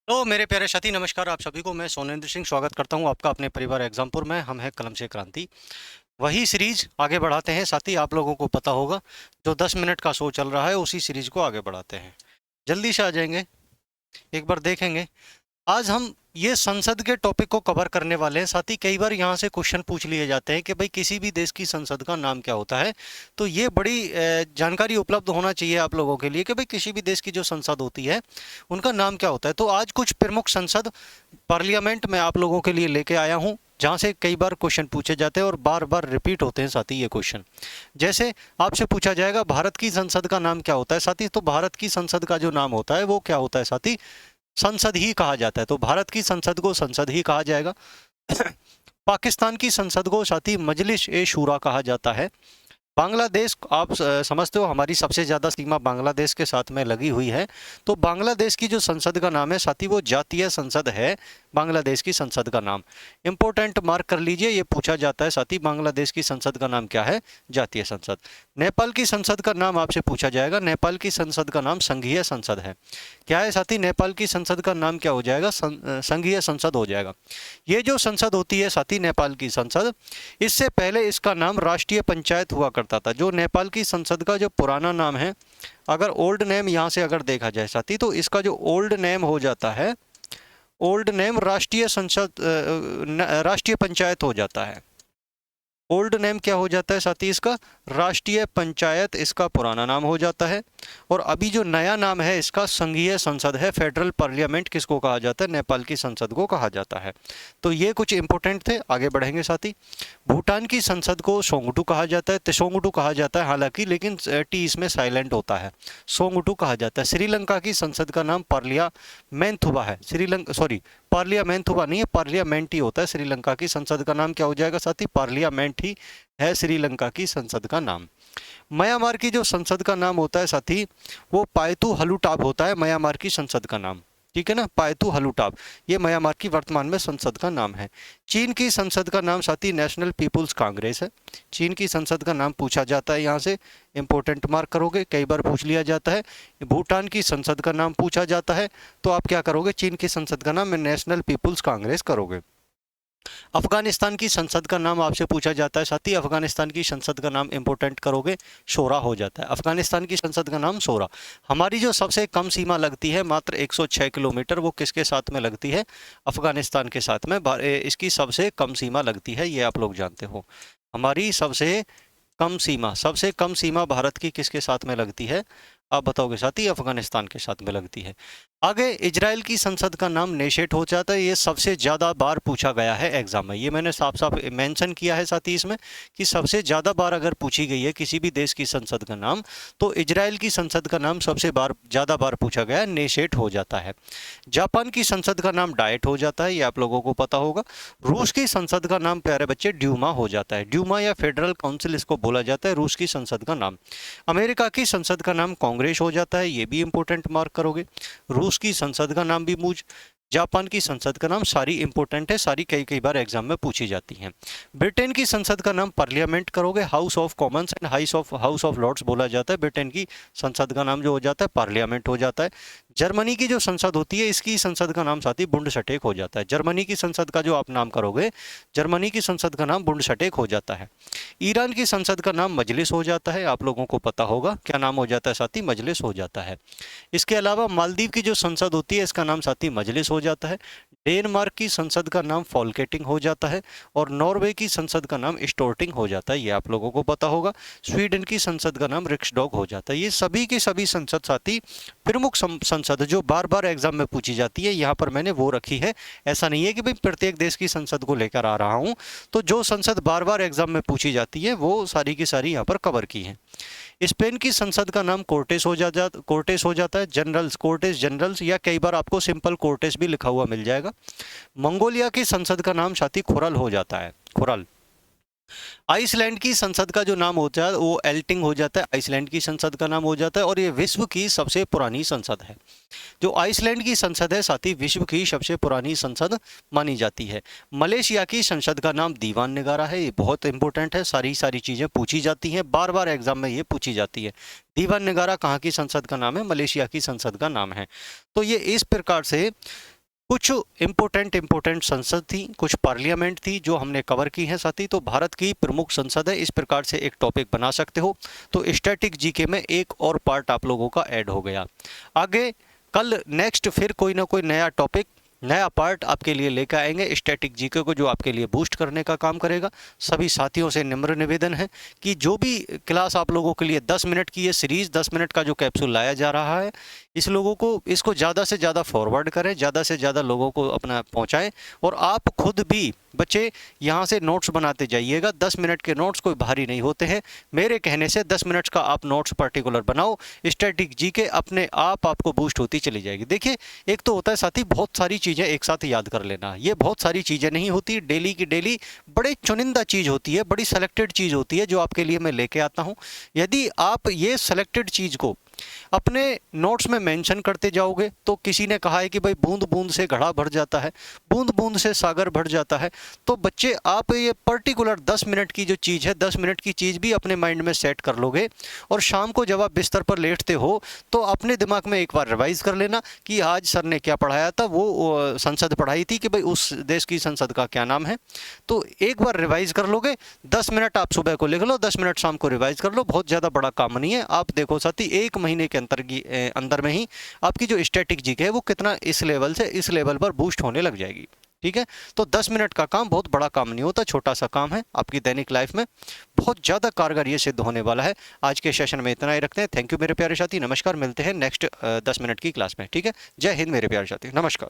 तो मेरे प्यारे साथी नमस्कार। आप सभी को मैं सोनेंद्र सिंह स्वागत करता हूं आपका अपने परिवार एग्जामपुर में। हम हैं कलम से क्रांति, वही सीरीज आगे बढ़ाते हैं। साथी आप लोगों को पता होगा जो 10 मिनट का शो चल रहा है उसी सीरीज को आगे बढ़ाते हैं। जल्दी से आ जाएंगे, एक बार देखेंगे। आज हम ये संसद के टॉपिक को कवर करने वाले हैं। साथ ही कई बार यहाँ से क्वेश्चन पूछ लिए जाते हैं कि भाई किसी भी देश की संसद का नाम क्या होता है। तो ये बड़ी जानकारी उपलब्ध होना चाहिए आप लोगों के लिए कि भाई किसी भी देश की जो संसद होती है उनका नाम क्या होता है। तो आज कुछ प्रमुख संसद पार्लियामेंट में आप लोगों के लिए लेके आया हूँ जहाँ से कई बार क्वेश्चन पूछे जाते हैं और बार बार रिपीट होते हैं। साथी ये क्वेश्चन जैसे आपसे पूछा जाएगा भारत की संसद का नाम क्या होता है साथी, तो भारत की संसद का जो नाम होता है वो क्या होता है साथी, संसद ही कहा जाता है। तो भारत की संसद को संसद ही कहा जाएगा। पाकिस्तान की संसद को साथी मजलिस ए शूरा कहा जाता है। बांग्लादेश, आप समझते हो हमारी सबसे ज़्यादा सीमा बांग्लादेश के साथ में लगी हुई है। तो बांग्लादेश की जो संसद का नाम है साथी वो जातीय संसद है। बांग्लादेश की संसद का नाम इंपॉर्टेंट मार्क कर लीजिए, ये पूछा जाता है साथी बांग्लादेश की संसद का नाम क्या है, जातीय संसद। नेपाल की संसद का नाम आपसे पूछा जाएगा, नेपाल की संसद का नाम संघीय संसद है। क्या है साथी, नेपाल की संसद का नाम क्या हो जाएगा, संघीय संसद हो जाएगा। ये जो संसद होती है साथी नेपाल की संसद, इससे पहले इसका नाम राष्ट्रीय पंचायत हुआ करता था। जो नेपाल की संसद का जो पुराना नाम है, अगर ओल्ड नेम यहाँ से अगर देखा जाए साथी, तो इसका जो ओल्ड नेम हो जाता है, ओल्ड नेम राष्ट्रीय संसद राष्ट्रीय पंचायत हो जाता है। ओल्ड नेम क्या हो जाता है साथी, इसका राष्ट्रीय पंचायत इसका पुराना नाम हो जाता है। और अभी जो नया नाम है इसका संघीय संसद है। फेडरल पार्लियामेंट किसको कहा जाता है, नेपाल की संसद को कहा जाता है। तो ये कुछ इंपॉर्टेंट थे, आगे बढ़ेंगे साथी। भूटान की संसद को सोंगटू कहा जाता है, तेसोंगटू कहा जाता है हालांकि, लेकिन टी इसमें साइलेंट होता है, सोंगटू कहा जाता है। श्रीलंका की संसद का नाम पार्लियामेंथुबा है। श्रीलंका सॉरी पार्लियामेंथुबा नहीं है, पार्लियामेंट ही होता है। श्रीलंका की संसद का नाम क्या हो जाएगा साथी, पार्लियामेंट ही है श्रीलंका की संसद का नाम। म्यांमार की जो संसद का नाम होता है साथी वो पायतू हलूटाब होता है, म्यांमार की संसद का नाम। ठीक है ना, पायतू हलूटाब, ये म्यांमार की वर्तमान में संसद का नाम है। चीन की संसद का नाम साथी नेशनल पीपुल्स कांग्रेस है। चीन की संसद का नाम पूछा जाता है, यहाँ से इंपॉर्टेंट मार्क करोगे, कई बार पूछ लिया जाता है। भूटान की संसद का नाम पूछा जाता है तो आप क्या करोगे, चीन की संसद का नाम नेशनल पीपुल्स कांग्रेस करोगे। अफगानिस्तान की संसद का नाम आपसे पूछा जाता है साथी, अफगानिस्तान की संसद का नाम इंपॉर्टेंट करोगे, शोरा हो जाता है। अफगानिस्तान की संसद का नाम शोरा। हमारी जो सबसे कम सीमा लगती है मात्र 106 किलोमीटर, वो किसके साथ में लगती है, अफगानिस्तान के साथ में। इसकी सबसे कम सीमा लगती है, ये आप लोग जानते हो। हमारी सबसे कम सीमा भारत की किसके साथ में लगती है, आप बताओगे साथी, अफगानिस्तान के साथ में लगती है। आगे इजराइल की संसद का नाम नेशेट हो जाता है। ये सबसे ज़्यादा बार पूछा गया है एग्जाम में, ये मैंने साफ साफ मेंशन किया है साथी इसमें कि सबसे ज़्यादा बार अगर पूछी गई है किसी भी देश की संसद का नाम, तो इजराइल की संसद का नाम सबसे ज़्यादा बार पूछा गया है, नेशेट हो जाता है। जापान की संसद का नाम डाइट हो जाता है, ये आप लोगों को पता होगा। रूस की संसद का नाम प्यारे बच्चे ड्यूमा हो जाता है, ड्यूमा या फेडरल काउंसिल इसको बोला जाता है, रूस की संसद का नाम। अमेरिका की संसद का नाम कांग्रेस हो जाता है, ये भी इंपॉर्टेंट मार्क करोगे। रूस की संसद का नाम भी मूज। जापान की संसद का नाम, सारी इंपॉर्टेंट है, सारी कई कई बार एग्जाम में पूछी जाती हैं। ब्रिटेन की संसद का नाम पार्लियामेंट करोगे, House of Commons and House of Lords बोला जाता है। ब्रिटेन की संसद का नाम जो हो जाता है पार्लियामेंट हो जाता है। जर्मनी की जो संसद होती है इसकी संसद का नाम साथी बुंडसटेक हो जाता है। जर्मनी की संसद का जो आप नाम करोगे, जर्मनी की संसद का नाम बुंडसटेक हो जाता है। ईरान की संसद का नाम मजलिस हो जाता है, आप लोगों को पता होगा क्या नाम हो जाता है साथी, मजलिस हो जाता है। इसके अलावा मालदीव की जो संसद होती है इसका नाम साथी मजलिस हो जाता है। डेनमार्क की संसद का नाम फॉलकेटिंग हो जाता है और नॉर्वे की संसद का नाम स्टोर्टिंग हो जाता है, ये आप लोगों को पता होगा। स्वीडन की संसद का नाम रिक्सडॉग हो जाता है। ये सभी की सभी संसद साथी प्रमुख संसद जो बार बार एग्जाम में पूछी जाती है, यहाँ पर मैंने वो रखी है। ऐसा नहीं है कि भाई प्रत्येक देश की संसद को लेकर आ रहा हूँ, तो जो संसद बार बार एग्जाम में पूछी जाती है वो सारी की सारी यहाँ पर कवर की है। स्पेन की संसद का नाम कोर्टेस हो जाता है, जनरल्स, कोर्टेस जनरल्स, या कई बार आपको सिंपल कोर्टेस भी लिखा हुआ मिल जाएगा। मंगोलिया की संसद का नाम साथी खुरल हो जाता है, खुरल। आइसलैंड की संसद का जो नाम होता है वो एल्टिंग हो जाता है, आइसलैंड की संसद का नाम हो जाता है। और ये विश्व की सबसे पुरानी संसद है। जो आइसलैंड की संसद है साथी विश्व की सबसे पुरानी संसद मानी जाती है। मलेशिया की संसद का नाम दीवान निगारा है, ये बहुत इंपॉर्टेंट है, सारी सारी चीज़ें पूछी जाती हैं, बार बार एग्जाम में ये पूछी जाती है। दीवान निगारा कहाँ की संसद का नाम है, मलेशिया की संसद का नाम है। तो ये इस प्रकार से कुछ इम्पोर्टेंट संसद थी, कुछ पार्लियामेंट थी जो हमने कवर की हैं साथी। तो भारत की प्रमुख संसद है, इस प्रकार से एक टॉपिक बना सकते हो। तो स्टैटिक जीके में एक और पार्ट आप लोगों का ऐड हो गया। आगे कल नेक्स्ट फिर कोई ना कोई नया टॉपिक, नया पार्ट आपके लिए लेकर आएंगे स्टैटिक जीके को, जो आपके लिए बूस्ट करने का काम करेगा। सभी साथियों से निम्र निवेदन है कि जो भी क्लास आप लोगों के लिए 10 मिनट की ये सीरीज़, 10 मिनट का जो कैप्सूल लाया जा रहा है, इस लोगों को इसको ज़्यादा से ज़्यादा फॉरवर्ड करें, ज़्यादा से ज़्यादा लोगों को अपना पहुँचाएँ। और आप खुद भी बच्चे यहाँ से नोट्स बनाते जाइएगा। 10 मिनट के नोट्स कोई भारी नहीं होते हैं। मेरे कहने से 10 मिनट का आप नोट्स पर्टिकुलर बनाओ, स्टैटिक जीके अपने आप आपको बूस्ट होती चली जाएगी। देखिए, एक तो होता है साथी बहुत सारी चीज़ें एक साथ याद कर लेना, ये बहुत सारी चीज़ें नहीं होती, डेली की डेली बड़े चुनिंदा चीज़ होती है, बड़ी सेलेक्टेड चीज़ होती है जो आपके लिए मैं लेके आता हूँ। यदि आप ये सेलेक्टेड चीज़ को अपने नोट्स में मेंशन करते जाओगे, तो किसी ने कहा है कि भाई बूंद बूंद से घड़ा भर जाता है, बूंद बूंद से सागर भर जाता है। तो बच्चे आप ये पर्टिकुलर 10 मिनट की जो चीज़ है, 10 मिनट की चीज़ भी अपने माइंड में सेट कर लोगे, और शाम को जब आप बिस्तर पर लेटते हो तो अपने दिमाग में एक बार रिवाइज कर लेना कि आज सर ने क्या पढ़ाया था, वो संसद पढ़ाई थी कि भाई उस देश की संसद का क्या नाम है। तो एक बार रिवाइज कर लोगे, 10 मिनट आप सुबह को लिख लो, 10 मिनट शाम को रिवाइज कर लो, बहुत ज़्यादा बड़ा काम नहीं है। आप देखो साथी, 1 महीने के अंदर में ही आपकी जो स्टैटिक जीके है वो कितना इस लेवल से इस लेवल पर बूस्ट होने लग जाएगी। ठीक है, तो 10 मिनट का काम बहुत बड़ा काम नहीं होता, छोटा सा काम है, आपकी दैनिक लाइफ में बहुत ज़्यादा कारगर ये सिद्ध होने वाला है। आज के सेशन में इतना ही रखते हैं। थैंक यू मेरे प्यारे साथी, नमस्कार। मिलते हैं नेक्स्ट 10 मिनट की क्लास में। ठीक है, जय हिंद मेरे प्यारे साथी, नमस्कार।